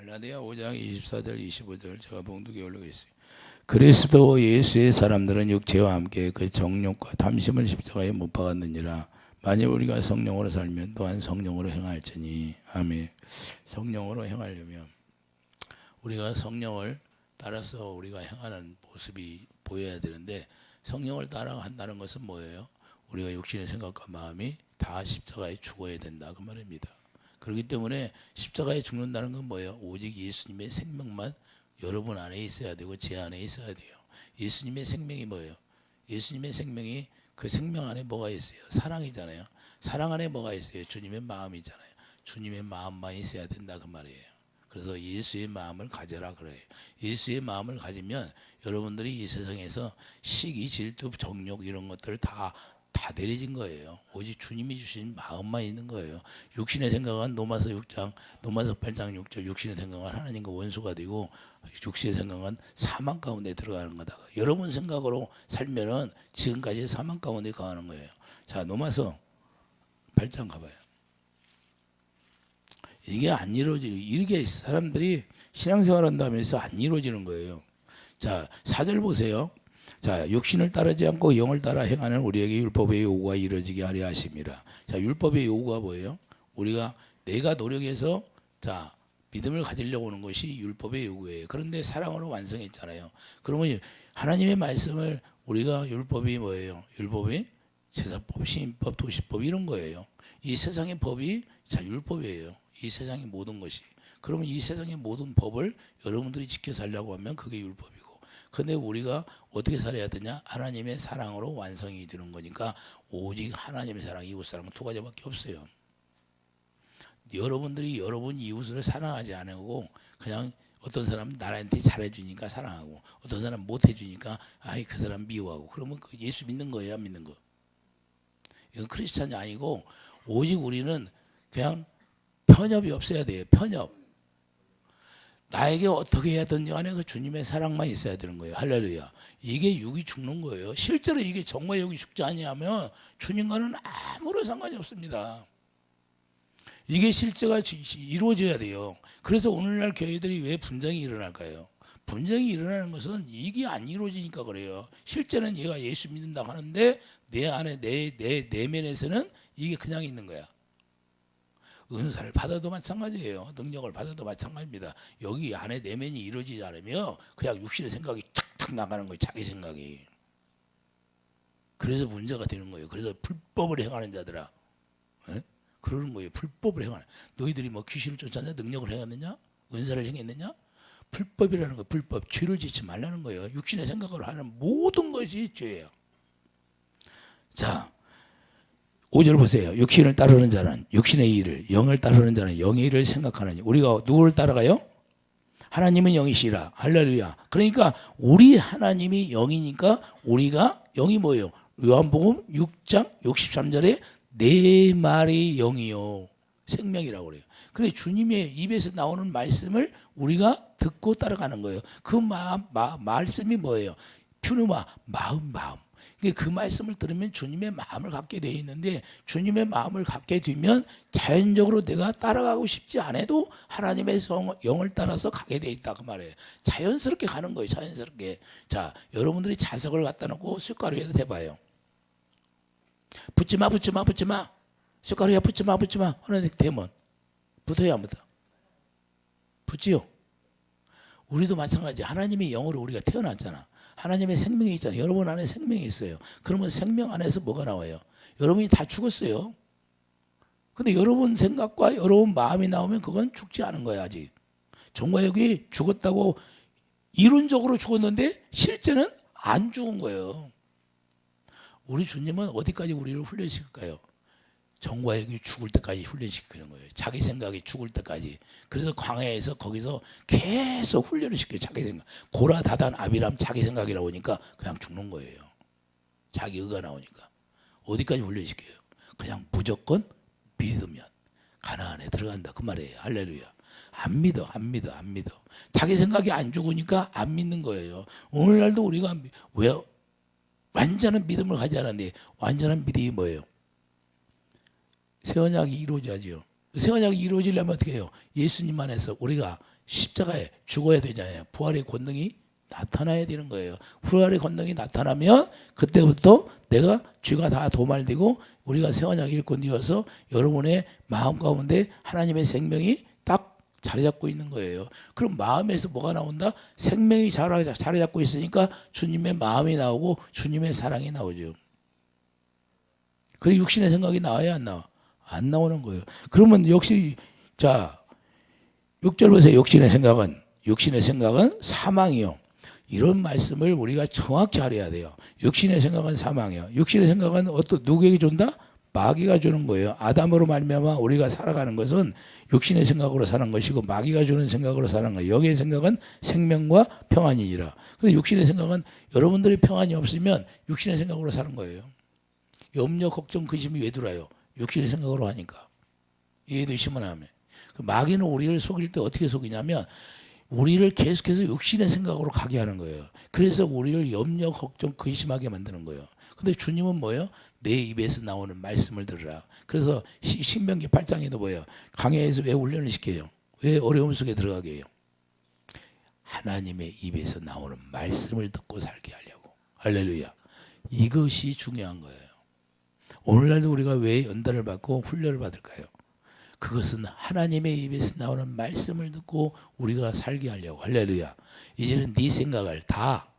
갈라디아 5장 24절 25절 제가 봉독에 올리겠어요. 그리스도 예수의 사람들은 육체와 함께 그 정욕과 탐심을 십자가에 못 박았느니라. 만일 우리가 성령으로 살면 또한 성령으로 행할지니. 아멘. 성령으로 행하려면 우리가 성령을 따라서 우리가 행하는 모습이 보여야 되는데, 성령을 따라간다는 것은 뭐예요? 우리가 육신의 생각과 마음이 다 십자가에 죽어야 된다 그 말입니다. 그렇기 때문에 십자가에 죽는다는 건 뭐예요? 오직 예수님의 생명만 여러분 안에 있어야 되고 제 안에 있어야 돼요. 예수님의 생명이 뭐예요? 예수님의 생명이, 그 생명 안에 뭐가 있어요? 사랑이잖아요. 사랑 안에 뭐가 있어요? 주님의 마음이잖아요. 주님의 마음만 있어야 된다 그 말이에요. 그래서 예수의 마음을 가져라 그래요. 예수의 마음을 가지면 여러분들이 이 세상에서 시기, 질투, 정욕 이런 것들 다 내려진 거예요. 오직 주님이 주신 마음만 있는 거예요. 육신의 생각은 로마서 8장 6절, 육신의 생각은 하나님과 원수가 되고 육신의 생각은 사망 가운데 들어가는 거다. 여러분 생각으로 살면은 지금까지 사망 가운데 가는 거예요. 자, 로마서 8장 가봐요. 이게 안 이루어지고, 이렇게 사람들이 신앙생활 한다면서 안 이루어지는 거예요. 자, 4절 보세요. 자, 육신을 따르지 않고 영을 따라 행하는 우리에게 율법의 요구가 이루어지게 하려 하심이라. 자, 율법의 요구가 뭐예요? 내가 노력해서 자 믿음을 가지려고 하는 것이 율법의 요구예요. 그런데 사랑으로 완성했잖아요. 그러면 하나님의 말씀을 우리가, 율법이 뭐예요? 율법이 제사법, 시인법, 도시법 이런 거예요. 이 세상의 법이 자 율법이에요. 이 세상의 모든 것이. 그러면 이 세상의 모든 법을 여러분들이 지켜 살려고 하면 그게 율법이고. 근데 우리가 어떻게 살아야 되냐? 하나님의 사랑으로 완성이 되는 거니까 오직 하나님의 사랑, 이웃 사랑은 두 가지밖에 없어요. 여러분들이 여러분 이웃을 사랑하지 않고 그냥 어떤 사람은 나한테 잘해주니까 사랑하고 어떤 사람은 못해주니까 아이 그 사람 미워하고, 그러면 그 예수 믿는 거예요, 안 믿는 거? 이건 크리스찬이 아니고 오직 우리는 그냥 편협이 없어야 돼요. 편협. 나에게 어떻게 해야든지 간에 그 주님의 사랑만 있어야 되는 거예요. 할렐루야. 이게 육이 죽는 거예요. 실제로 이게 정말 육이 죽지 아니하면 주님과는 아무런 상관이 없습니다. 이게 실제가 이루어져야 돼요. 그래서 오늘날 교회들이 왜 분쟁이 일어날까요? 분쟁이 일어나는 것은 이게 안 이루어지니까 그래요. 실제는 얘가 예수 믿는다고 하는데 내 안에 내 내면에서는 이게 그냥 있는 거야. 은사를 받아도 마찬가지예요. 능력을 받아도 마찬가지입니다. 여기 안에 내면이 이루어지지 않으면 그냥 육신의 생각이 탁탁 나가는 거예요. 자기 생각이. 그래서 문제가 되는 거예요. 그래서 불법을 행하는 자들아, 에? 그러는 거예요. 불법을 행하는. 너희들이 뭐 귀신을 쫓았냐? 능력을 행했느냐? 은사를 행했느냐? 불법이라는 거, 불법. 죄를 짓지 말라는 거예요. 육신의 생각으로 하는 모든 것이 죄예요. 자, 5절 보세요. 육신을 따르는 자는 육신의 일을, 영을 따르는 자는 영의 일을 생각하느니. 우리가 누구를 따라가요? 하나님은 영이시라. 할렐루야. 그러니까 우리 하나님이 영이니까 우리가, 영이 뭐예요? 요한복음 6장 63절에 내 말이 영이요 생명이라고 그래요. 그래, 주님의 입에서 나오는 말씀을 우리가 듣고 따라가는 거예요. 그 말씀이 뭐예요? 퓨누마, 마음. 그 말씀을 들으면 주님의 마음을 갖게 되어 있는데, 주님의 마음을 갖게 되면 자연적으로 내가 따라가고 싶지 않아도 하나님의 영을 따라서 가게 되어 있다 그 말이에요. 자연스럽게 가는 거예요. 자연스럽게. 자, 여러분들이 자석을 갖다 놓고 숟가루에다 대봐요. 붙지마. 숟가루야 붙지마. 하나 대면 붙어야 안 붙어? 붙지요. 우리도 마찬가지. 하나님의 영으로 우리가 태어났잖아. 하나님의 생명이 있잖아요. 여러분 안에 생명이 있어요. 그러면 생명 안에서 뭐가 나와요? 여러분이 다 죽었어요. 근데 여러분 생각과 여러분 마음이 나오면 그건 죽지 않은 거야. 아직 정과역이 죽었다고 이론적으로 죽었는데 실제는 안 죽은 거예요. 우리 주님은 어디까지 우리를 훈련시킬까요? 정과역이 죽을 때까지 훈련시키는 거예요. 자기 생각이 죽을 때까지. 그래서 광야에서 거기서 계속 훈련을 시켜요. 자기 생각. 고라, 다단, 아비람 자기 생각이 나오니까 그냥 죽는 거예요. 자기 의가 나오니까. 어디까지 훈련시켜요? 그냥 무조건 믿으면 가나안에 들어간다 그 말이에요. 할렐루야. 안 믿어. 자기 생각이 안 죽으니까 안 믿는 거예요. 오늘날도 우리가 왜 완전한 믿음을 가지 않았는데, 완전한 믿음이 뭐예요? 새 언약이 이루어져야죠. 새 언약이 이루어지려면 어떻게 해요? 예수님 안에서 우리가 십자가에 죽어야 되잖아요. 부활의 권능이 나타나야 되는 거예요. 부활의 권능이 나타나면 그때부터 내가 죄가 다 도말되고 우리가 새 언약 일꾼이어서 여러분의 마음 가운데 하나님의 생명이 딱 자리 잡고 있는 거예요. 그럼 마음에서 뭐가 나온다? 생명이 자리 잡고 있으니까 주님의 마음이 나오고 주님의 사랑이 나오죠. 그리고 육신의 생각이 나와야 안 나와? 안 나오는 거예요. 그러면 역시 자 6절 보세요. 육신의 생각은 사망이요. 이런 말씀을 우리가 정확히 알아야 돼요. 육신의 생각은 사망이요. 육신의 생각은 누구에게 준다? 마귀가 주는 거예요. 아담으로 말미암아 우리가 살아가는 것은 육신의 생각으로 사는 것이고 마귀가 주는 생각으로 사는 거예요. 여기의 생각은 생명과 평안이니라. 그래서 육신의 생각은 여러분들이 평안이 없으면 육신의 생각으로 사는 거예요. 염려, 걱정, 근심이 왜 들어요? 육신의 생각으로 하니까. 이해되시면 하면. 마귀는 우리를 속일 때 어떻게 속이냐면 우리를 계속해서 육신의 생각으로 가게 하는 거예요. 그래서 우리를 염려, 걱정, 근심하게 만드는 거예요. 근데 주님은 뭐예요? 내 입에서 나오는 말씀을 들으라. 그래서 신명기 8장에도 뭐예요? 광야에서 왜 훈련을 시켜요? 왜 어려움 속에 들어가게 해요? 하나님의 입에서 나오는 말씀을 듣고 살게 하려고. 할렐루야. 이것이 중요한 거예요. 오늘날도 우리가 왜 연단을 받고 훈련을 받을까요? 그것은 하나님의 입에서 나오는 말씀을 듣고 우리가 살게 하려고. 할렐루야. 이제는 네 생각을 다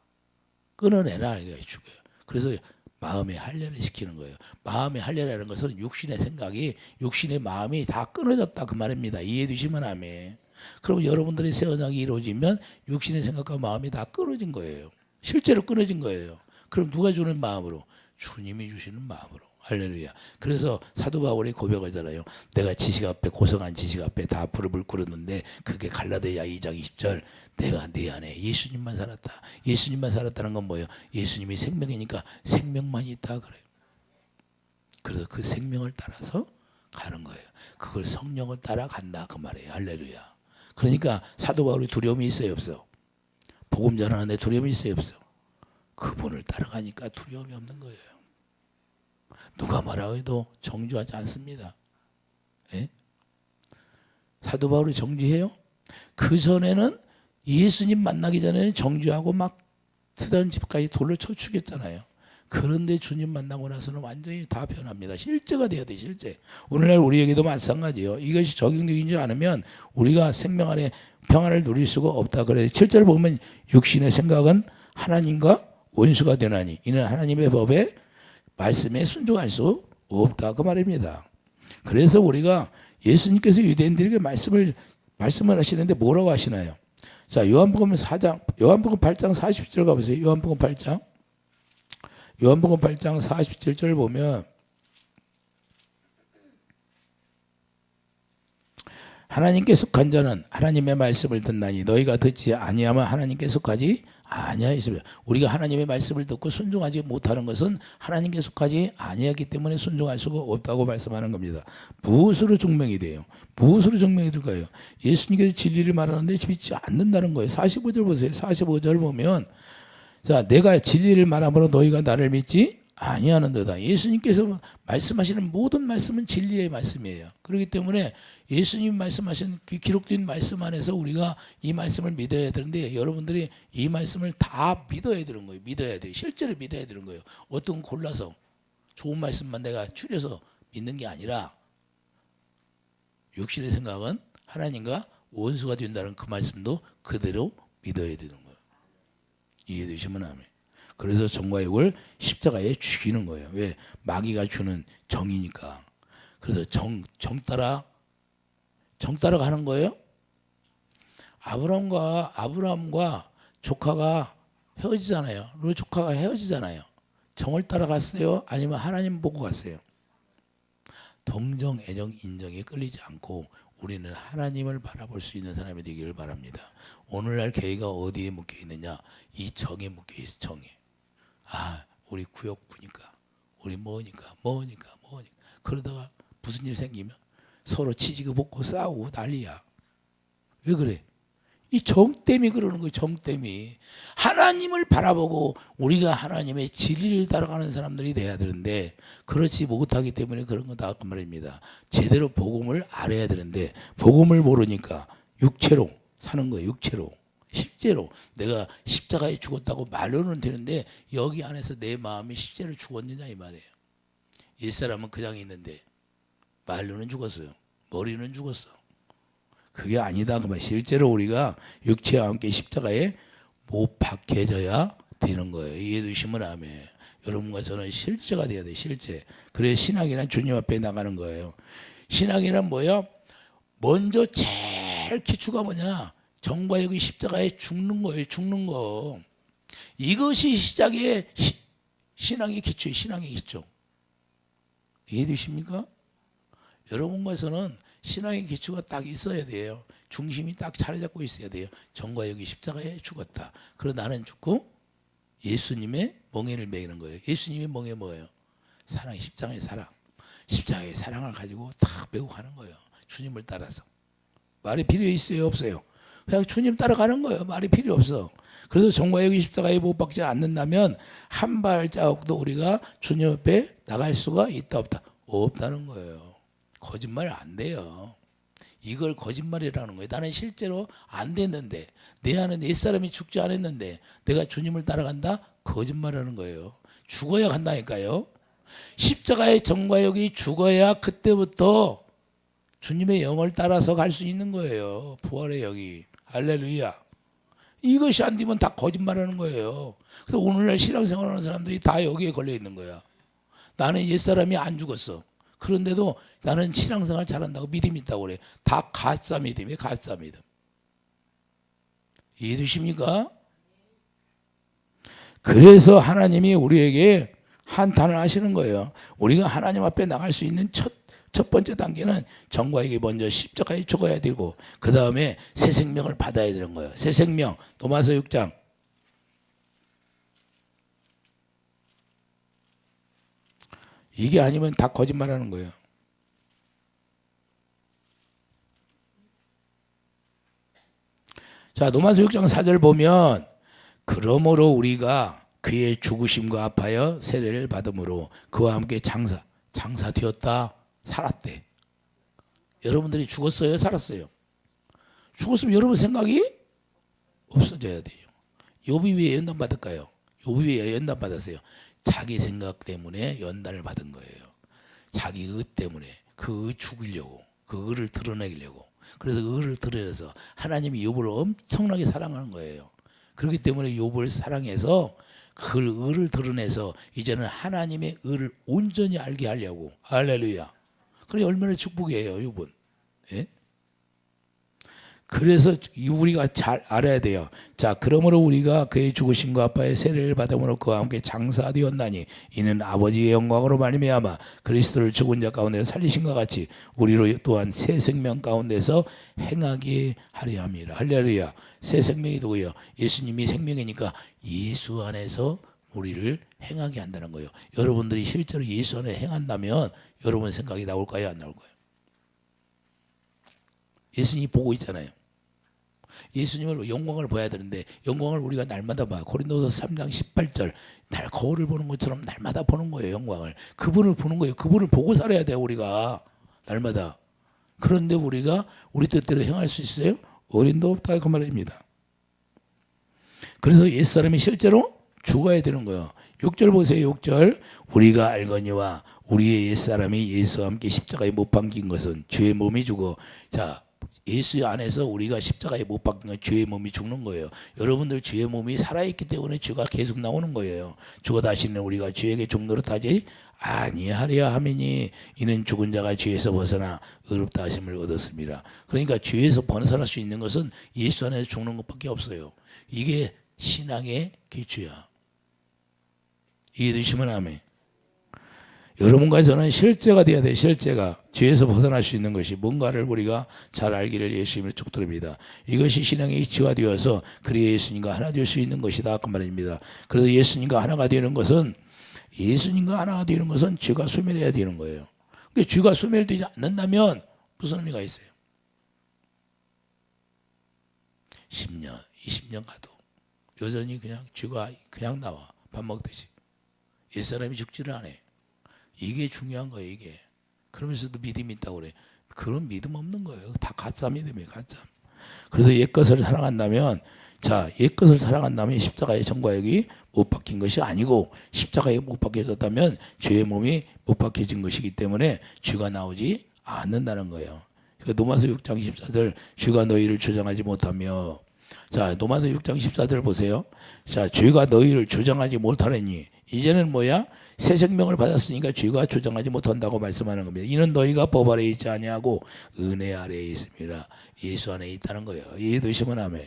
끊어내라 이거예요. 죽여요. 그래서 마음의 할례를 시키는 거예요. 마음의 할례라는 것은 육신의 생각이 육신의 마음이 다 끊어졌다 그 말입니다. 이해해 주시면 아멘. 그럼 여러분들의 새 언약이 이루어지면 육신의 생각과 마음이 다 끊어진 거예요. 실제로 끊어진 거예요. 그럼 누가 주는 마음으로? 주님이 주시는 마음으로. 할렐루야. 그래서 사도 바울이 고백하잖아요. 내가 지식 앞에 고성한 지식 앞에 다 무릎을 꿇었는데 그게 갈라디아 2장 20절 내가 내 안에 예수님만 살았다. 예수님만 살았다는 건 뭐예요? 예수님이 생명이니까 생명만 있다 그래요. 그래서 그 생명을 따라서 가는 거예요. 그걸 성령을 따라간다 그 말이에요. 할렐루야. 그러니까 사도 바울이 두려움이 있어요 없어? 복음 전하는데 두려움이 있어요 없어? 그분을 따라가니까 두려움이 없는 거예요. 누가 뭐라고 해도 정죄하지 않습니다. 예? 사도 바울이 정죄해요? 그 전에는 예수님 만나기 전에는 정죄하고 막 스데반 집까지 돌을 쳐 죽였잖아요. 그런데 주님 만나고 나서는 완전히 다 변합니다. 실제가 돼야 돼, 실제. 오늘날 우리에게도 마찬가지예요. 이것이 적용되지 않으면 우리가 생명 안에 평안을 누릴 수가 없다. 그래서 7절 보면 육신의 생각은 하나님과 원수가 되나니 이는 하나님의 법에 말씀에 순종할 수 없다 그 말입니다. 그래서 우리가 예수님께서 유대인들에게 말씀을 하시는데 뭐라고 하시나요? 자, 요한복음 8장 40절 가보세요. 요한복음 8장 47절 보면 하나님께 속한 자는 하나님의 말씀을 듣나니 너희가 듣지 아니하면 하나님께 속하지 아니하였으며 우리가 하나님의 말씀을 듣고 순종하지 못하는 것은 하나님께 속하지 아니하기 때문에 순종할 수가 없다고 말씀하는 겁니다. 무엇으로 증명이 돼요? 무엇으로 증명이 될까요? 예수님께서 진리를 말하는데 믿지 않는다는 거예요. 45절 보세요. 45절 보면 자, 내가 진리를 말함으로 너희가 나를 믿지 아니하는도다. 예수님께서 말씀하시는 모든 말씀은 진리의 말씀이에요. 그렇기 때문에 예수님 말씀하신 그 기록된 말씀 안에서 우리가 이 말씀을 믿어야 되는데 여러분들이 이 말씀을 다 믿어야 되는 거예요. 믿어야 돼요. 실제로 믿어야 되는 거예요. 어떤 골라서 좋은 말씀만 내가 추려서 믿는 게 아니라 육신의 생각은 하나님과 원수가 된다는 그 말씀도 그대로 믿어야 되는 거예요. 이해되시면 아멘. 그래서 정과 육을 십자가에 죽이는 거예요. 왜? 마귀가 주는 정이니까. 그래서 정 따라 가는 거예요. 아브라함과 조카가 헤어지잖아요. 그 조카가 헤어지잖아요. 정을 따라 갔어요? 아니면 하나님 보고 갔어요? 동정, 애정, 인정에 끌리지 않고 우리는 하나님을 바라볼 수 있는 사람이 되기를 바랍니다. 오늘날 교회가 어디에 묶여 있느냐? 이 정에 묶여 있어. 정에. 아, 우리 구역부니까, 우리 뭐니까. 그러다가 무슨 일 생기면 서로 치지고 볶고 싸우고 난리야. 왜 그래? 이 정 때문에 그러는 거예요. 정 때문에. 하나님을 바라보고 우리가 하나님의 진리를 따라가는 사람들이 돼야 되는데 그렇지 못하기 때문에 그런 거다 그 말입니다. 제대로 복음을 알아야 되는데 복음을 모르니까 육체로 사는 거예요. 육체로. 십자로 내가 십자가에 죽었다고 말로는 되는데 여기 안에서 내 마음이 십자로 죽었느냐 이 말이에요. 옛사람은 그냥 있는데 말로는 죽었어요. 머리는 죽었어. 그게 아니다 그 말. 실제로 우리가 육체와 함께 십자가에 못 박혀져야 되는 거예요. 이해되시면 아멘. 여러분과 저는 실제가 돼야 돼. 실제. 그래 신앙이란 주님 앞에 나가는 거예요. 신앙이란 뭐야? 먼저 제일 기초가 뭐냐? 정과 역이 십자가에 죽는 거예요. 죽는 거. 이것이 시작의 신앙의 기초예요. 신앙의 기초. 이해되십니까? 여러분과 저는 신앙의 기초가 딱 있어야 돼요. 중심이 딱 자리 잡고 있어야 돼요. 정과 역이 십자가에 죽었다. 그러나 나는 죽고 예수님의 멍에를 매이는 거예요. 예수님의 멍에 뭐예요? 사랑, 십자가의 사랑. 십자가의 사랑을 가지고 딱 메고 가는 거예요. 주님을 따라서. 말이 필요 있어요? 없어요? 그냥 주님 따라가는 거예요. 말이 필요 없어. 그래서 정과 역이 십자가에 못 박지 않는다면 한 발자국도 우리가 주님 앞에 나갈 수가 있다 없다? 없다는 거예요. 거짓말 안 돼요. 이걸 거짓말이라는 거예요. 나는 실제로 안 됐는데 내 안에 옛사람이 죽지 않았는데 내가 주님을 따라간다? 거짓말하는 거예요. 죽어야 간다니까요. 십자가의 정과 역이 죽어야 그때부터 주님의 영을 따라서 갈 수 있는 거예요. 부활의 영이. 할렐루야. 이것이 안 되면 다 거짓말하는 거예요. 그래서 오늘날 신앙생활하는 사람들이 다 여기에 걸려 있는 거야. 나는 옛사람이 안 죽었어. 그런데도 나는 신앙생활 잘한다고 믿음이 있다고 그래. 다 가짜 믿음이에요. 가짜 믿음. 이해되십니까? 그래서 하나님이 우리에게 한탄을 하시는 거예요. 우리가 하나님 앞에 나갈 수 있는 첫 번째 단계는 정과 역이 먼저 십자가에 죽어야 되고 그 다음에 새 생명을 받아야 되는 거예요. 새 생명. 로마서 6장. 이게 아니면 다 거짓말하는 거예요. 자, 로마서 6장 4절 보면 그러므로 우리가 그의 죽으심과 아파여 세례를 받음으로 그와 함께 장사되었다. 살았대. 여러분들이 죽었어요? 살았어요? 죽었으면 여러분 생각이 없어져야 돼요. 욥이 왜 연단 받을까요? 욥이 왜 연단 받았어요? 자기 생각 때문에 연단을 받은 거예요. 자기 의 때문에 그 의 죽이려고 그 의를 드러내려고. 그래서 의를 드러내서 하나님이 욥을 엄청나게 사랑하는 거예요. 그렇기 때문에 욥을 사랑해서 그 의를 드러내서 이제는 하나님의 의를 온전히 알게 하려고. 할렐루야. 그래 얼마나 축복이에요, 욥은. 예? 그래서 우리가 잘 알아야 돼요. 자, 그러므로 우리가 그의 죽으심과 아파의 세례를 받음으로 그와 함께 장사되었나니 이는 아버지의 영광으로 말미암아 그리스도를 죽은 자 가운데서 살리신과 같이 우리로 또한 새 생명 가운데서 행하게 하려 함이라. 할렐루야. 새 생명이 누구예요? 예수님이 생명이니까 예수 안에서 우리를 행하게 한다는 거예요. 여러분들이 실제로 예수 안에 행한다면 여러분 생각이 나올까요? 안 나올까요? 예수님이 보고 있잖아요. 예수님을 영광을 봐야 되는데 영광을 우리가 날마다 봐. 고린도서 3장 18절 날 거울을 보는 것처럼 날마다 보는 거예요. 영광을. 그분을 보는 거예요. 그분을 보고 살아야 돼요. 우리가 날마다. 그런데 우리가 우리 뜻대로 행할 수 있어요? 어림도 없다 그 말입니다. 그래서 옛사람이 실제로 죽어야 되는 거예요. 6절 보세요. 6절 우리가 알거니와 우리의 옛사람이 예수와 함께 십자가에 못 박힌 것은 죄의 몸이 죽어. 자, 예수 안에서 우리가 십자가에 못 박힌 건 죄의 몸이 죽는 거예요. 여러분들 죄의 몸이 살아있기 때문에 죄가 계속 나오는 거예요. 죽어 다시는 우리가 죄에게 종노릇하지 아니하려 하미니 이는 죽은 자가 죄에서 벗어나 의롭다 하심을 얻었습니다. 그러니까 죄에서 벗어날 수 있는 것은 예수 안에서 죽는 것밖에 없어요. 이게 신앙의 기초야. 이해되시면 아멘. 여러분과 저는 실제가 돼야 돼. 실제가 죄에서 벗어날 수 있는 것이 뭔가를 우리가 잘 알기를 예수님을 축도합니다. 이것이 신앙의 이치가 되어서 그리에 예수님과 하나 될 수 있는 것이다 그 말입니다. 그래서 예수님과 하나가 되는 것은 죄가 소멸해야 되는 거예요. 그러니까 죄가 소멸되지 않는다면 무슨 의미가 있어요? 10년, 20년 가도 여전히 그냥 쥐가 그냥 나와. 밥 먹듯이. 옛사람이 죽지를 않아. 이게 중요한 거예요, 이게. 그러면서도 믿음이 있다고 그래. 그런 믿음 없는 거예요. 다 가짜 믿음이에요, 가짜. 그래서 옛것을 사랑한다면, 자, 옛것을 사랑한다면 십자가의 전과역이 못 박힌 것이 아니고, 십자가에 못 박혀졌다면 죄의 몸이 못 박혀진 것이기 때문에 죄가 나오지 않는다는 거예요. 그러니까 노마서 6장 14절, 죄가 너희를 조장하지 못하며, 자, 노마서 6장 14절 보세요. 자, 죄가 너희를 조장하지 못하려니, 이제는 뭐야? 새 생명을 받았으니까 죄가 조장하지 못한다고 말씀하는 겁니다. 이는 너희가 법 아래에 있지 아니하고 은혜 아래에 있습니다. 예수 안에 있다는 거예요. 이해되시면 아멘.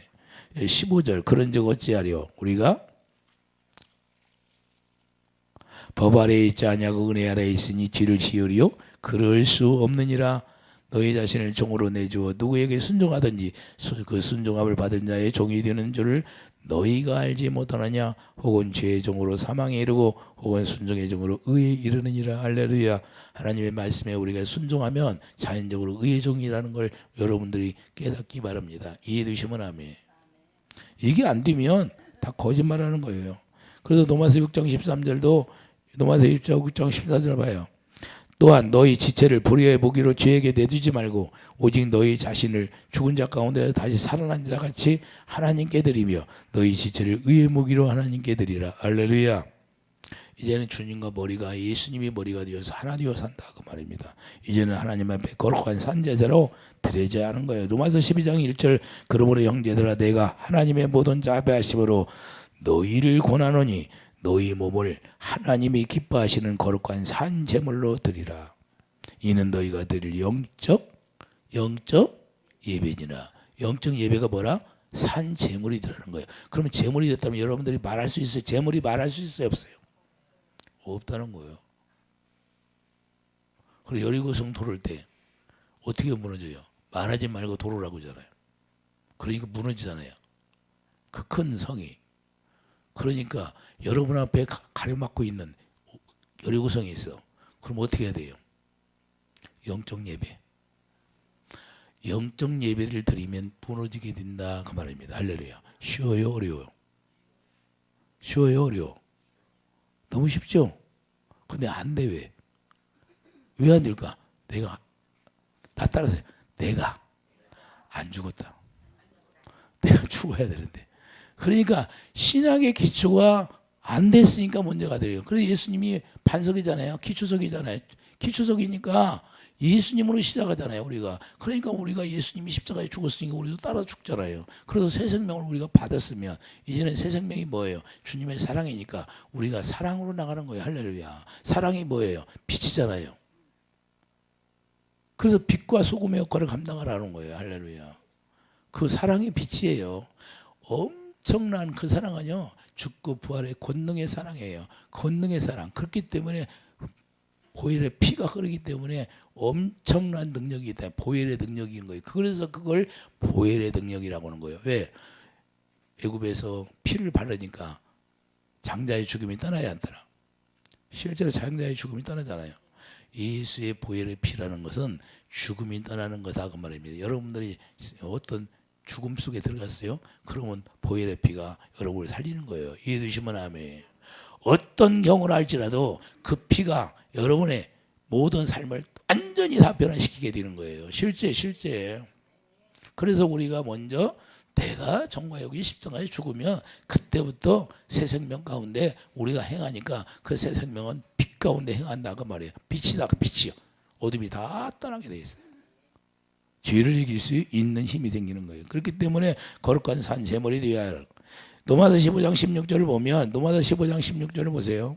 15절, 그런즉 어찌하려 우리가 법 아래에 있지 아니하고 은혜 아래에 있으니 죄를 지으리요? 그럴 수 없느니라. 너희 자신을 종으로 내주어 누구에게 순종하든지 그 순종함을 받은 자의 종이 되는 줄을 너희가 알지 못하느냐. 혹은 죄의 종으로 사망에 이르고 혹은 순종의 종으로 의에 이르느니라. 할렐루야. 하나님의 말씀에 우리가 순종하면 자연적으로 의의 종이라는 걸 여러분들이 깨닫기 바랍니다. 이해되시면 아멘. 이게 안 되면 다 거짓말하는 거예요. 그래서 노마서 6장 13절도 노마서 6장 14절 봐요. 또한 너희 지체를 불의의 무기로 죄에게 내두지 말고 오직 너희 자신을 죽은 자 가운데 다시 살아난 자 같이 하나님께 드리며 너희 지체를 의의 무기로 하나님께 드리라. 할렐루야. 이제는 주님과 머리가 예수님이 머리가 되어서 하나 되어 산다 그 말입니다. 이제는 하나님 앞에 거룩한 산제사로 드려져야 하는 거예요. 로마서 12장 1절, 그러므로 형제들아 내가 하나님의 모든 자비하심으로 너희를 권하노니 너희 몸을 하나님이 기뻐하시는 거룩한 산 제물로 드리라. 이는 너희가 드릴 영적 예배니라. 영적 예배가 뭐라? 산 제물이라는 거예요. 그러면 제물이 됐다면 여러분들이 말할 수 있어요? 제물이 말할 수 있어요? 없어요? 없다는 거예요. 그리고 여리고성 돌을 때 어떻게 무너져요? 말하지 말고 돌으라고 하잖아요. 그러니까 무너지잖아요. 그 큰 성이. 그러니까 여러분 앞에 가려막고 있는 여리고성이 있어. 그럼 어떻게 해야 돼요? 영적 예배. 영적 예배를 드리면 무너지게 된다 그 말입니다. 할렐루야. 쉬워요, 어려워요? 쉬워요, 어려워? 너무 쉽죠? 근데 안 돼. 왜? 왜 안 될까? 내가 나 따라서 내가 안 죽었다. 내가 죽어야 되는데. 그러니까 신학의 기초가 안 됐으니까 문제가 돼요. 그래서 예수님이 반석이잖아요. 기초석이잖아요. 기초석이니까 예수님으로 시작하잖아요. 우리가. 그러니까 우리가 예수님이 십자가에 죽었으니까 우리도 따라 죽잖아요. 그래서 새 생명을 우리가 받았으면 이제는 새 생명이 뭐예요? 주님의 사랑이니까 우리가 사랑으로 나가는 거예요. 할렐루야. 사랑이 뭐예요? 빛이잖아요. 그래서 빛과 소금의 역할을 감당하라는 거예요. 할렐루야. 그 사랑이 빛이에요. 엄청난 그 사랑은요, 죽고 부활의 권능의 사랑이에요. 권능의 사랑. 그렇기 때문에 보혈의 피가 흐르기 때문에 엄청난 능력이 있다. 보혈의 능력인 거예요. 그래서 그걸 보혈의 능력이라고 하는 거예요. 왜? 애굽에서 피를 바르니까 장자의 죽음이 떠나야 안 떠나? 실제로 장자의 죽음이 떠나잖아요. 예수의 보혈의 피라는 것은 죽음이 떠나는 거다 그 말입니다. 여러분들이 어떤 죽음 속에 들어갔어요? 그러면 보혈의 피가 여러분을 살리는 거예요. 이해되시면 아멘. 어떤 경우를 할지라도 그 피가 여러분의 모든 삶을 완전히 다 변화시키게 되는 거예요. 실제. 그래서 우리가 먼저 내가 정과 여기 십자가에 죽으면 그때부터 새 생명 가운데 우리가 행하니까 그 새 생명은 빛 가운데 행한다 그 말이에요. 빛이다 그 빛이요. 어둠이 다 떠나게 돼 있어요. 죄를 이길 수 있는 힘이 생기는 거예요. 그렇기 때문에 거룩한 산 제물이 되어야 해요. 노마서 15장 16절을 보면 노마서 15장 16절을 보세요.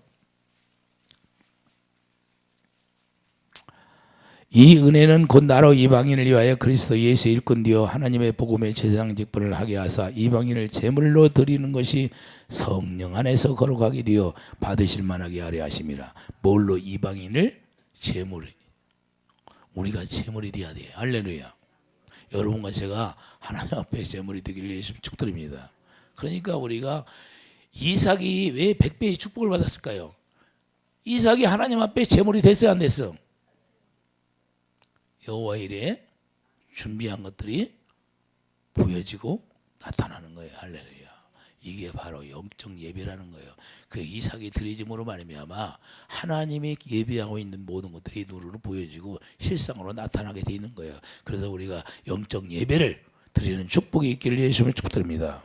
이 은혜는 곧 나로 이방인을 위하여 그리스도 예수의 일꾼 되어 하나님의 복음의 제사장 직분을 하게 하사 이방인을 제물로 드리는 것이 성령 안에서 거룩하게 되어 받으실 만하게 하려 하심이라. 뭘로? 이방인을 제물이. 우리가 제물이 되어야 돼요. 할렐루야. 여러분과 제가 하나님 앞에 제물이 되기를 예수 축드립니다. 그러니까 우리가 이삭이 왜 100배의 축복을 받았을까요? 이삭이 하나님 앞에 제물이 됐어요, 안 됐어? 여호와 일에 준비한 것들이 보여지고 나타나는 거예요. 할렐루야. 이게 바로 영적 예배라는 거예요. 그 이삭이 드리짐으로 말미암아 하나님이 예배하고 있는 모든 것들이 눈으로 보여지고 실상으로 나타나게 돼 있는 거예요. 그래서 우리가 영적 예배를 드리는 축복이 있기를 예수님을 축복드립니다.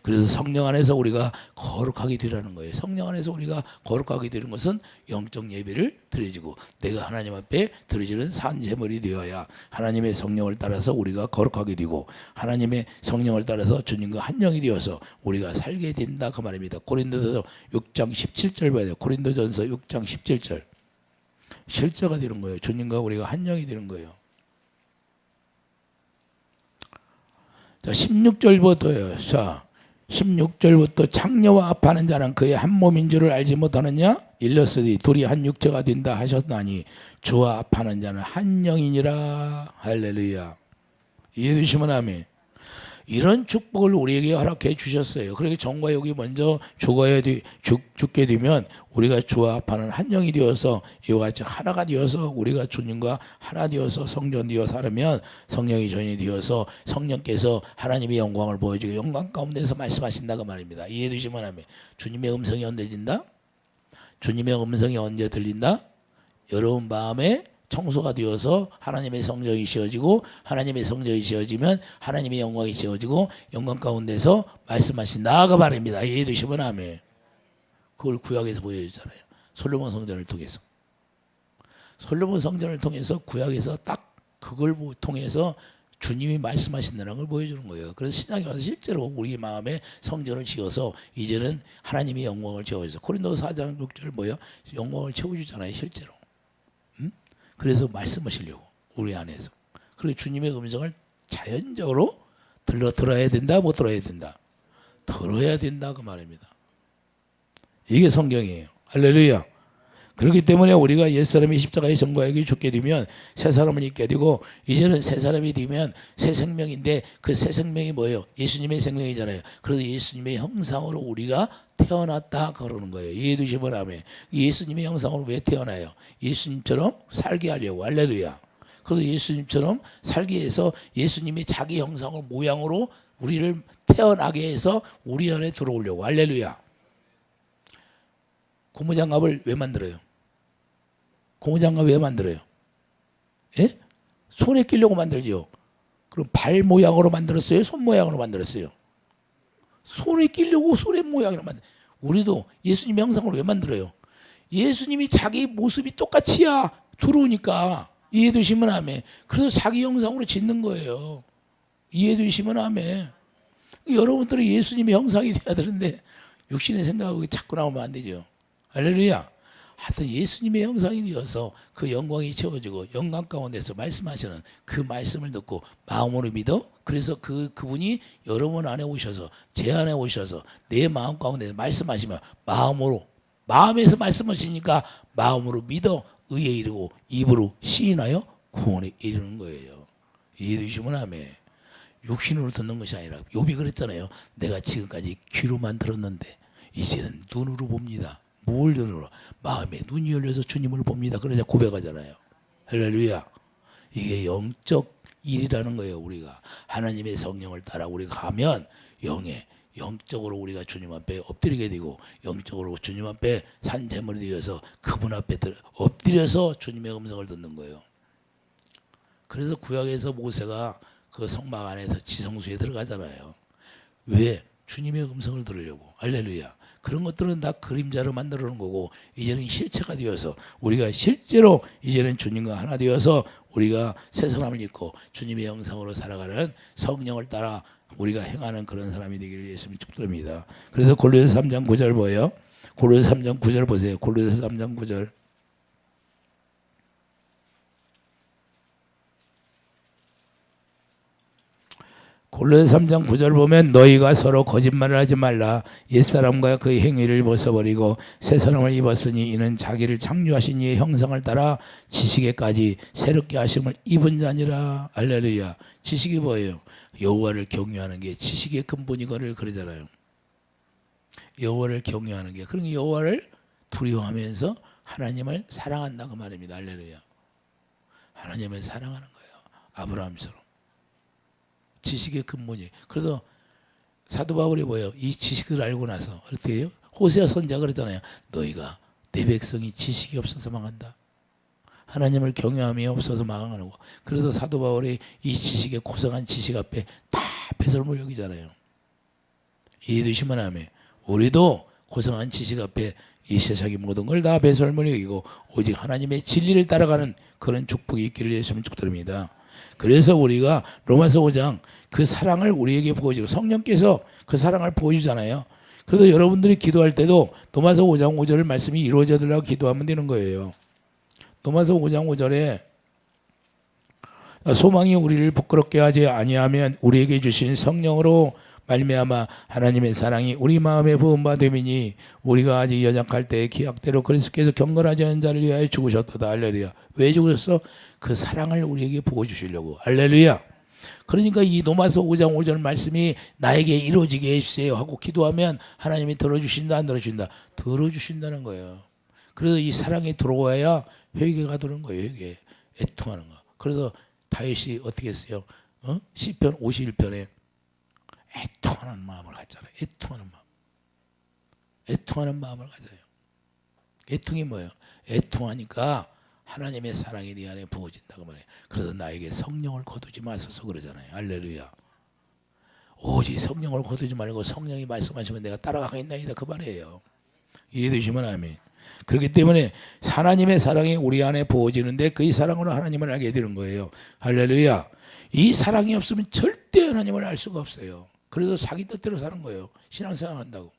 그래서 성령 안에서 우리가 거룩하게 되라는 거예요. 성령 안에서 우리가 거룩하게 되는 것은 영적 예배를 드려지고 내가 하나님 앞에 드려지는 산제물이 되어야 하나님의 성령을 따라서 우리가 거룩하게 되고 하나님의 성령을 따라서 주님과 한 영이 되어서 우리가 살게 된다 그 말입니다. 고린도전서 6장 17절 봐야 돼요. 고린도전서 6장 17절. 실제가 되는 거예요. 주님과 우리가 한 영이 되는 거예요. 자, 16절부터요. 자, 16절부터 창녀와 합하는 자는 그의 한 몸인 줄을 알지 못하느냐? 일렀으니 둘이 한 육체가 된다 하셨나니 주와 합하는 자는 한 영이니라. 할렐루야. 이해되시면 아멘. 이런 축복을 우리에게 허락해 주셨어요. 그러니까 정과 욕이 먼저 죽게 되면 우리가 주와 합하는 한 영이 되어서 이와 같이 하나가 되어서 우리가 주님과 하나 되어서 성전 되어 살면 성령이 전이 되어서 성령께서 하나님의 영광을 보여주고 영광 가운데서 말씀하신다고 말입니다. 이해되시면 하면 주님의 음성이 언제 진다? 주님의 음성이 언제 들린다? 여러분 마음에 청소가 되어서 하나님의 성령이 씌워지고 하나님의 성령이 씌워지면 하나님의 영광이 씌워지고 영광 가운데서 말씀하신다가 말입니다. 이해되시면 아멘. 그걸 구약에서 보여주잖아요. 솔로몬 성전을 통해서. 솔로몬 성전을 통해서 구약에서 딱 그걸 통해서 주님이 말씀하신다는 걸 보여주는 거예요. 그래서 신약에 와서 실제로 우리 마음에 성전을 지어서 이제는 하나님의 영광을 채워줘서 고린도서 4장 6절 뭐예요? 영광을 채워주잖아요. 실제로. 그래서 말씀하시려고 우리 안에서. 그리고 주님의 음성을 자연적으로 들어야 된다, 못 들어야 된다? 들어야 된다 그 말입니다. 이게 성경이에요. 할렐루야. 그렇기 때문에 우리가 옛사람이 십자가의 전과에게 죽게 되면 새 사람을 입게 되고 이제는 새 사람이 되면 새 생명인데 그 새 생명이 뭐예요? 예수님의 생명이잖아요. 그래서 예수님의 형상으로 우리가 태어났다 그러는 거예요. 이해되시면 아멘. 예수님의 형상으로 왜 태어나요? 예수님처럼 살게 하려고. 할렐루야. 그래서 예수님처럼 살게 해서 예수님의 자기 형상을 모양으로 우리를 태어나게 해서 우리 안에 들어오려고. 할렐루야. 고무장갑을 왜 만들어요? 고무장갑 왜 만들어요? 예? 손에 끼려고 만들죠. 그럼 발 모양으로 만들었어요? 손 모양으로 만들었어요? 손에 끼려고 손의 모양으로 만들. 우리도 예수님의 형상으로 왜 만들어요? 예수님이 자기 모습이 똑같이야 들어오니까. 이해되시면 아멘. 그래서 자기 형상으로 짓는 거예요. 이해되시면 아멘. 여러분들은 예수님의 형상이 돼야 되는데 육신의 생각이 자꾸 나오면 안 되죠. 할렐루야. 하여튼 예수님의 형상이 되어서 그 영광이 채워지고 영광 가운데서 말씀하시는 그 말씀을 듣고 마음으로 믿어. 그래서 그분이 여러분 안에 오셔서 제 안에 오셔서 내 마음 가운데 말씀하시면 마음으로 마음에서 말씀하시니까 마음으로 믿어 의에 이르고 입으로 시인하여 구원에 이르는 거예요. 이해되시면 아멘. 육신으로 듣는 것이 아니라 욥이 그랬잖아요. 내가 지금까지 귀로만 들었는데 이제는 눈으로 봅니다. 뭘 눈으로? 마음에 눈이 열려서 주님을 봅니다. 그러자 고백하잖아요. 할렐루야. 이게 영적 일이라는 거예요. 우리가 하나님의 성령을 따라 우리가 가면 영적으로 우리가 주님 앞에 엎드리게 되고 영적으로 주님 앞에 산재물이 되어서 그분 앞에 엎드려서 주님의 음성을 듣는 거예요. 그래서 구약에서 모세가 그 성막 안에서 지성소에 들어가잖아요. 왜? 주님의 음성을 들으려고. 할렐루야. 그런 것들은 다 그림자로 만들어 놓은 거고 이제는 실체가 되어서 우리가 실제로 이제는 주님과 하나 되어서 우리가 새 사람을 입고 주님의 형상으로 살아가는 성령을 따라 우리가 행하는 그런 사람이 되기를 예수님이 축복드립니다. 그래서 골로새 3장 9절 뭐예요? 골로새 3장 9절 보세요. 골로새 3장 9절. 골로새 3장 9절 보면 너희가 서로 거짓말을 하지 말라. 옛사람과 그의 행위를 벗어버리고 새 사람을 입었으니 이는 자기를 창조하신 이의 형상을 따라 지식에까지 새롭게 하심을 입은 자니라. 할렐루야. 지식이 뭐예요? 여호와를 경외하는 게 지식의 근본이거를 그러잖아요. 여호와를 경외하는 게. 그러니까 여호와를 두려워하면서 하나님을 사랑한다 그 말입니다. 할렐루야. 하나님을 사랑하는 거예요. 아브라함처럼. 지식의 근본이. 그래서 사도 바울이 뭐예요? 이 지식을 알고 나서 어떻게 해요? 호세아 선지자가 그랬잖아요. 너희가 내 백성이 지식이 없어서 망한다. 하나님을 경외함이 없어서 망하는 거. 그래서 사도 바울이 이 지식의 고상한 지식 앞에 다 배설물 여기잖아요. 이해되시면 하면 우리도 고상한 지식 앞에 이 세상의 모든 걸 다 배설물 여기고 오직 하나님의 진리를 따라가는 그런 축복이 있기를 예수님 축복드립니다. 그래서 우리가 로마서 5장 그 사랑을 우리에게 보여주고 성령께서 그 사랑을 보여주잖아요. 그래서 여러분들이 기도할 때도 로마서 5장 5절 말씀이 이루어져 달라고 기도하면 되는 거예요. 로마서 5장 5절에 소망이 우리를 부끄럽게 하지 아니하면 우리에게 주신 성령으로 말미암아 하나님의 사랑이 우리 마음에 부음바 됨이니 우리가 아직 연약할 때의 기약대로 그리스도께서 경건하지 않은 자를 위하여 죽으셨도다. 할렐루야. 왜 죽으셨어? 그 사랑을 우리에게 부어주시려고. 할렐루야. 그러니까 이 로마서 5장 5절 말씀이 나에게 이루어지게 해주세요 하고 기도하면 하나님이 들어주신다 안 들어주신다? 들어주신다는 거예요. 그래서 이 사랑이 들어와야 회개가 들어오는 거예요. 회개. 애통하는 거. 그래서 다윗이 어떻게 했어요? 시편 51편에 애통하는 마음을 갖잖아요. 애통하는 마음. 애통하는 마음을 가져요. 애통이 뭐예요? 애통하니까 하나님의 사랑이 네 안에 부어진다고 말해요. 그래서 나에게 성령을 거두지 마소서 그러잖아요. 할렐루야. 오직 성령을 거두지 말고 성령이 말씀하시면 내가 따라가겠나이다 그 말이에요. 이해되시면 아멘. 그렇기 때문에 하나님의 사랑이 우리 안에 부어지는데 그 이 사랑으로 하나님을 알게 되는 거예요. 할렐루야. 이 사랑이 없으면 절대 하나님을 알 수가 없어요. 그래서 자기 뜻대로 사는 거예요. 신앙생활 한다고.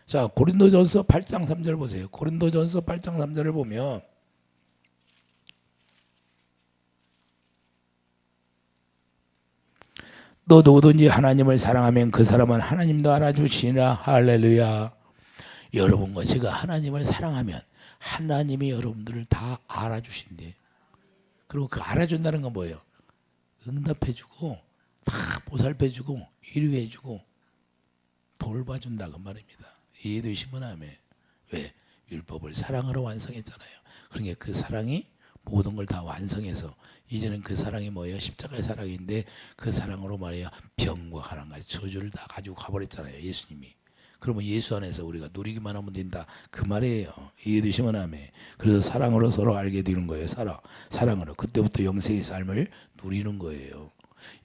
자, 고린도전서 8장 3절 보세요. 고린도전서 8장 3절을 보면 또 누구든지 하나님을 사랑하면 그 사람은 하나님도 알아주시니라. 할렐루야. 여러분과 제가 하나님을 사랑하면 하나님이 여러분들을 다 알아주신대. 그리고 그 알아준다는 건 뭐예요? 응답해주고 다 보살펴주고 위로해주고 돌봐준다 그 말입니다. 이해되시면 아멘. 왜? 율법을 사랑으로 완성했잖아요. 그러니까 그 사랑이 모든 걸 다 완성해서 이제는 그 사랑이 뭐예요? 십자가의 사랑인데 그 사랑으로 말이에요. 병과 하나님 가지 저주를 다 가지고 가버렸잖아요. 예수님이. 그러면 예수 안에서 우리가 누리기만 하면 된다 그 말이에요. 이해되시면 아멘. 그래서 사랑으로 서로 알게 되는 거예요. 사랑으로. 그때부터 영생의 삶을 누리는 거예요.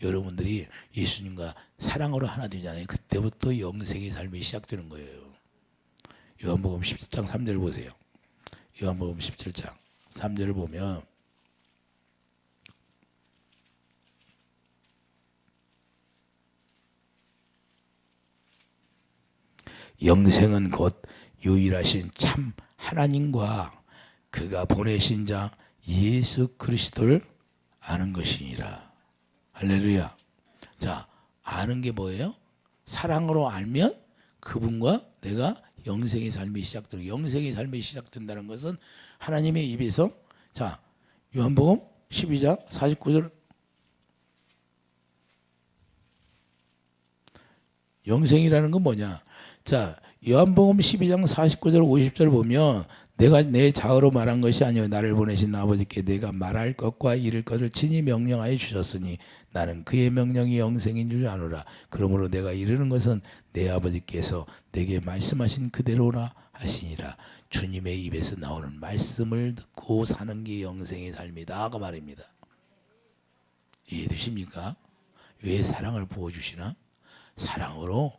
여러분들이 예수님과 사랑으로 하나 되잖아요. 그때부터 영생의 삶이 시작되는 거예요. 요한복음 17장 3절 보세요. 요한복음 17장 3절을 보면 영생은 곧 유일하신 참 하나님과 그가 보내신 자 예수 그리스도를 아는 것이니라. 할렐루야. 자, 아는 게 뭐예요? 사랑으로 알면 그분과 내가 영생의 삶이 시작되는, 영생의 삶이 시작된다는 것은 하나님의 입에서, 자, 요한복음 12장 49절, 영생이라는 건 뭐냐? 자, 요한복음 12장 49절 50절 보면 내가 내 자어로 말한 것이 아니요 나를 보내신 아버지께 내가 말할 것과 이를 것을 친히 명령하여 주셨으니 나는 그의 명령이 영생인 줄 아노라. 그러므로 내가 이르는 것은 내 아버지께서 내게 말씀하신 그대로라 하시니라. 주님의 입에서 나오는 말씀을 듣고 사는 게 영생의 삶이다 그 말입니다. 이해되십니까? 왜 사랑을 부어주시나? 사랑으로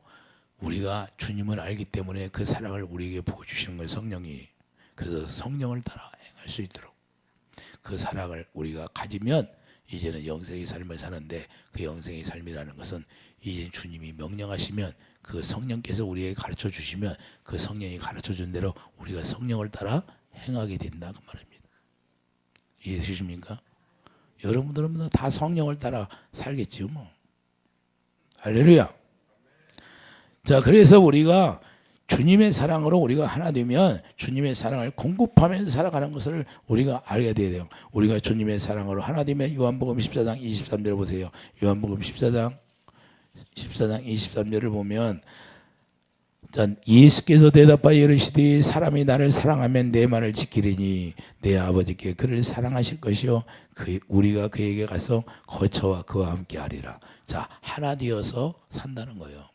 우리가 주님을 알기 때문에 그 사랑을 우리에게 부어주시는 거예요. 성령이. 그래서 성령을 따라 행할 수 있도록 그 사랑을 우리가 가지면 이제는 영생의 삶을 사는데, 그 영생의 삶이라는 것은 이제 주님이 명령하시면 그 성령께서 우리에게 가르쳐 주시면 그 성령이 가르쳐 준 대로 우리가 성령을 따라 행하게 된다 그 말입니다. 이해되십니까? 여러분들은 다 성령을 따라 살겠지요 뭐. 할렐루야. 자, 그래서 우리가 주님의 사랑으로 우리가 하나 되면 주님의 사랑을 공급하면서 살아가는 것을 우리가 알게 돼요. 우리가 주님의 사랑으로 하나 되면 요한복음 14장 23절 보세요. 요한복음 14장 23절을 보면 예수께서 대답하여 이르시되 사람이 나를 사랑하면 내 말을 지키리니 내 아버지께 그를 사랑하실 것이요 우리가 그에게 가서 거처와 그와 함께 하리라. 자, 하나 되어서 산다는 거예요.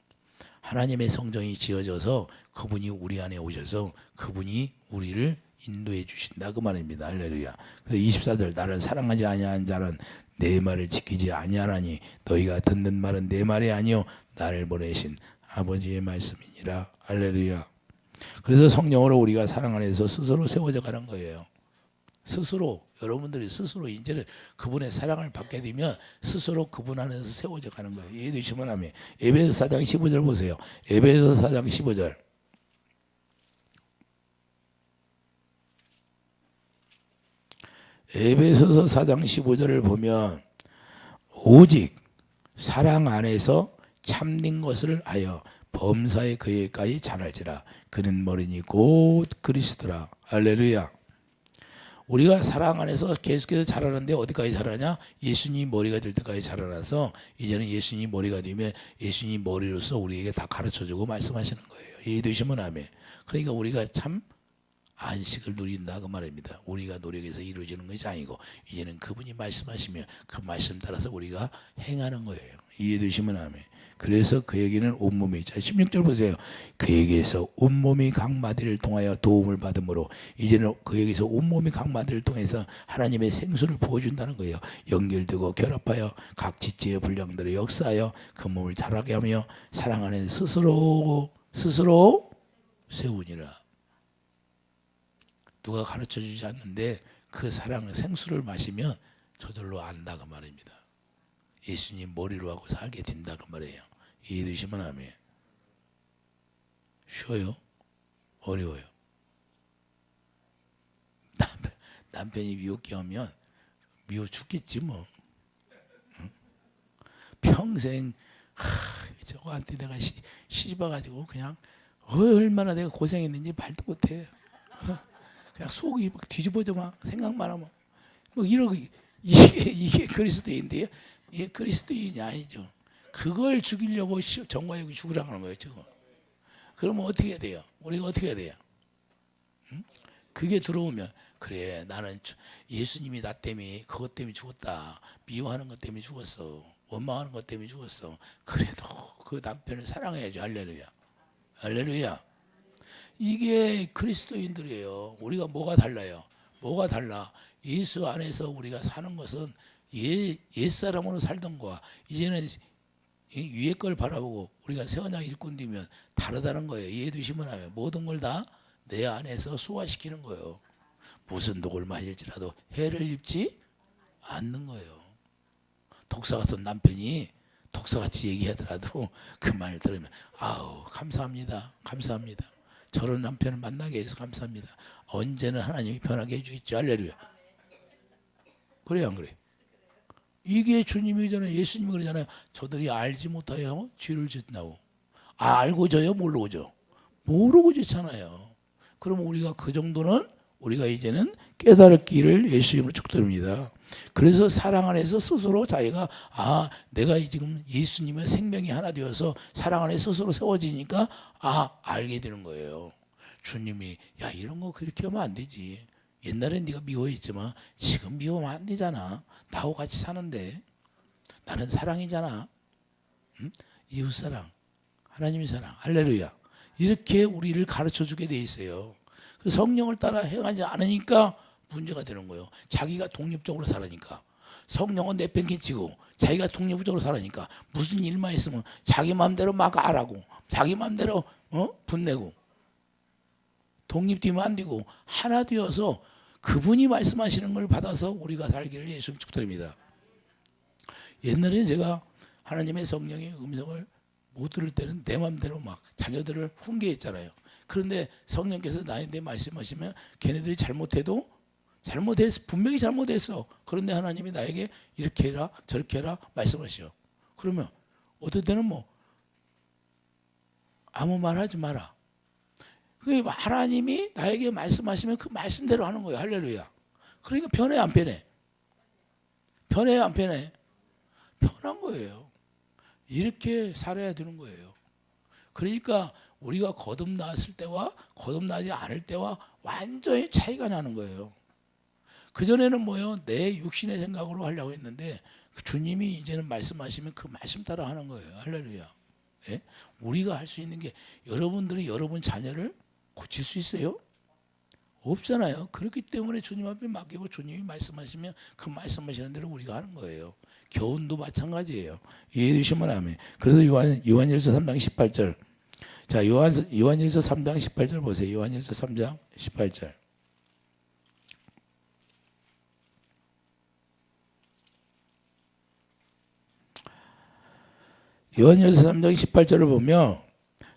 하나님의 성정이 지어져서 그분이 우리 안에 오셔서 그분이 우리를 인도해 주신다 그 말입니다. 할렐루야. 그래서 24절 나를 사랑하지 아니하는 자는 내 말을 지키지 아니하나니 너희가 듣는 말은 내 말이 아니요 나를 보내신 아버지의 말씀이니라. 할렐루야. 그래서 성령으로 우리가 사랑 안에서 스스로 세워져 가는 거예요. 스스로 여러분들이 스스로 이제는 그분의 사랑을 받게 되면 스스로 그분 안에서 세워져 가는 거예요. 이해되시면 하면 에베소 4장 15절 보세요. 에베소 4장 15절. 에베소서 4장 15절을 보면 오직 사랑 안에서 참된 것을 하여 범사에 그에까지 자랄지라. 그는 머리니 곧 그리스도라. 할렐루야. 우리가 사랑 안에서 계속해서 자라는데 어디까지 자라냐? 예수님 머리가 될 때까지 자라나서 이제는 예수님 머리가 되면 예수님 머리로서 우리에게 다 가르쳐주고 말씀하시는 거예요. 이해되시면 아멘. 그러니까 우리가 참 안식을 누린다 그 말입니다. 우리가 노력해서 이루어지는 것이 아니고 이제는 그분이 말씀하시면 그 말씀 따라서 우리가 행하는 거예요. 이해되시면 아멘. 그래서 그에게는 온몸이, 자 16절 보세요. 그에게서 온몸이 각 마디를 통하여 도움을 받음으로 이제는 그에게서 온몸이 각 마디를 통해서 하나님의 생수를 부어준다는 거예요. 연결되고 결합하여 각 지체의 분량들을 역사하여 그 몸을 자라게 하며 사랑 안에 스스로 세우니라. 누가 가르쳐주지 않는데 그 사랑 생수를 마시면 저절로 안다 그 말입니다. 예수님 머리로 하고 살게 된다 그 말이에요. 이해되시면 아멘. 쉬워요? 어려워요? 남편이 미웠게 하면 미워 죽겠지 뭐. 응? 평생 저거한테 내가 시집와가지고 그냥 얼마나 내가 고생했는지 말도 못해. 그냥 속이 막 뒤집어져 막 생각만 하면 뭐 이러고 이게 그리스도인데요. 이게 그리스도인이 아니죠. 그걸 죽이려고 정과 육이 죽으라고 하는 거예요. 저거. 그러면 어떻게 해야 돼요? 우리가 어떻게 해야 돼요? 응? 그게 들어오면 그래 나는 예수님이 나 때문에 그것 때문에 죽었다. 미워하는 것 때문에 죽었어. 원망하는 것 때문에 죽었어. 그래도 그 남편을 사랑해야죠. 할렐루야. 할렐루야. 이게 그리스도인들이에요. 우리가 뭐가 달라요? 뭐가 달라? 예수 안에서 우리가 사는 것은 옛사람으로 살던 거와 이제는 위에 걸 바라보고 우리가 새 언약 일꾼 되면 다르다는 거예요. 이해되시면 하면 모든 걸 다 내 안에서 소화시키는 거예요. 무슨 독을 마실지라도 해를 입지 않는 거예요. 독사 같은 남편이 독사같이 얘기하더라도 그 말을 들으면 아우 감사합니다. 감사합니다. 저런 남편을 만나게 해서 감사합니다. 언제는 하나님이 편하게 해주겠죠. 할렐루야. 그래요 안 그래? 이게 주님이잖아요. 예수님이 그러잖아요. 저들이 알지 못하여 죄를 짓나고. 알고 져요? 모르고 져? 모르고 짓잖아요. 그럼 우리가 그 정도는 우리가 이제는 깨달기를 예수님으로 축도합니다. 그래서 사랑 안에서 스스로 자기가 내가 지금 예수님의 생명이 하나 되어서 사랑 안에 스스로 세워지니까 알게 되는 거예요. 주님이 야 이런 거 그렇게 하면 안 되지. 옛날엔 네가 미워했지만 지금 미워하면 안 되잖아. 나하고 같이 사는데 나는 사랑이잖아. 응? 이웃사랑, 하나님의 사랑, 할렐루야. 이렇게 우리를 가르쳐주게 돼 있어요. 그 성령을 따라 행하지 않으니까 문제가 되는 거예요. 자기가 독립적으로 살아니까. 성령은 내팽개치고 자기가 독립적으로 살아니까 무슨 일만 있으면 자기 마음대로 막 하라고 자기 마음대로 분내고 독립되면 안 되고 하나 되어서 그분이 말씀하시는 걸 받아서 우리가 살기를 예수님 축복드립니다. 옛날에 제가 하나님의 성령의 음성을 못 들을 때는 내 마음대로 막 자녀들을 훈계했잖아요. 그런데 성령께서 나한테 말씀하시면 걔네들이 잘못해도 분명히 잘못했어. 그런데 하나님이 나에게 이렇게 해라 저렇게 해라 말씀하셔. 그러면 어떨 때는 뭐 아무 말 하지 마라. 하나님이 나에게 말씀하시면 그 말씀대로 하는 거예요. 할렐루야. 그러니까 편해 안 편해? 편해 안 편해? 편한 거예요. 이렇게 살아야 되는 거예요. 그러니까 우리가 거듭났을 때와 거듭나지 않을 때와 완전히 차이가 나는 거예요. 그전에는 뭐예요? 내 육신의 생각으로 하려고 했는데 주님이 이제는 말씀하시면 그 말씀 따라 하는 거예요. 할렐루야. 예? 우리가 할 수 있는 게 여러분들이 여러분 자녀를 고칠 수 있어요? 없잖아요. 그렇기 때문에 주님 앞에 맡기고 주님이 말씀하시면 그 말씀하시는 대로 우리가 하는 거예요. 교훈도 마찬가지예요. 이해해 주시면 아멘. 그래서 요한일서 3장 18절. 자, 요한일서 3장 18절 보세요. 요한일서 3장 18절. 요한일서 3장 18절을 보면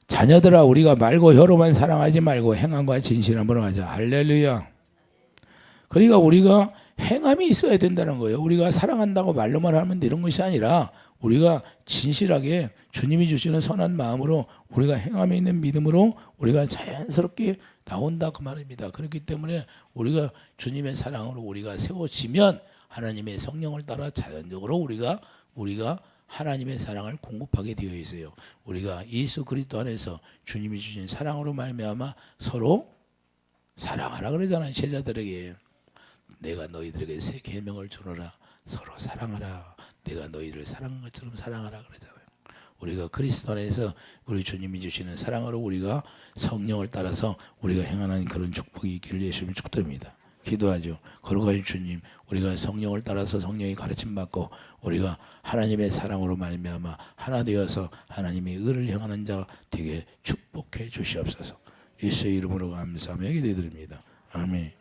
자녀들아 우리가 말고 혀로만 사랑하지 말고 행함과 진실함으로 하자. 할렐루야. 그러니까 우리가 행함이 있어야 된다는 거예요. 우리가 사랑한다고 말로만 하면 이런 것이 아니라 우리가 진실하게 주님이 주시는 선한 마음으로 우리가 행함이 있는 믿음으로 우리가 자연스럽게 나온다 그 말입니다. 그렇기 때문에 우리가 주님의 사랑으로 우리가 세워지면 하나님의 성령을 따라 자연적으로 우리가 하나님의 사랑을 공급하게 되어 있어요. 우리가 예수 그리스도 안에서 주님이 주신 사랑으로 말미암아 서로 사랑하라 그러잖아요. 제자들에게 내가 너희들에게 새 계명을 주노라. 서로 사랑하라. 내가 너희를 사랑한 것처럼 사랑하라 그러잖아요. 우리가 그리스도 안에서 우리 주님이 주시는 사랑으로 우리가 성령을 따라서 우리가 행하는 그런 축복이 있기를 예수님 축복드립니다. 기도하죠. 거룩하신 주님, 우리가 성령을 따라서 성령의 가르침 받고 우리가 하나님의 사랑으로 말미암아 하나 되어서 하나님의 의를 행하는 자 되게 축복해 주시옵소서. 예수의 이름으로 감사하며 기도드립니다. 아멘.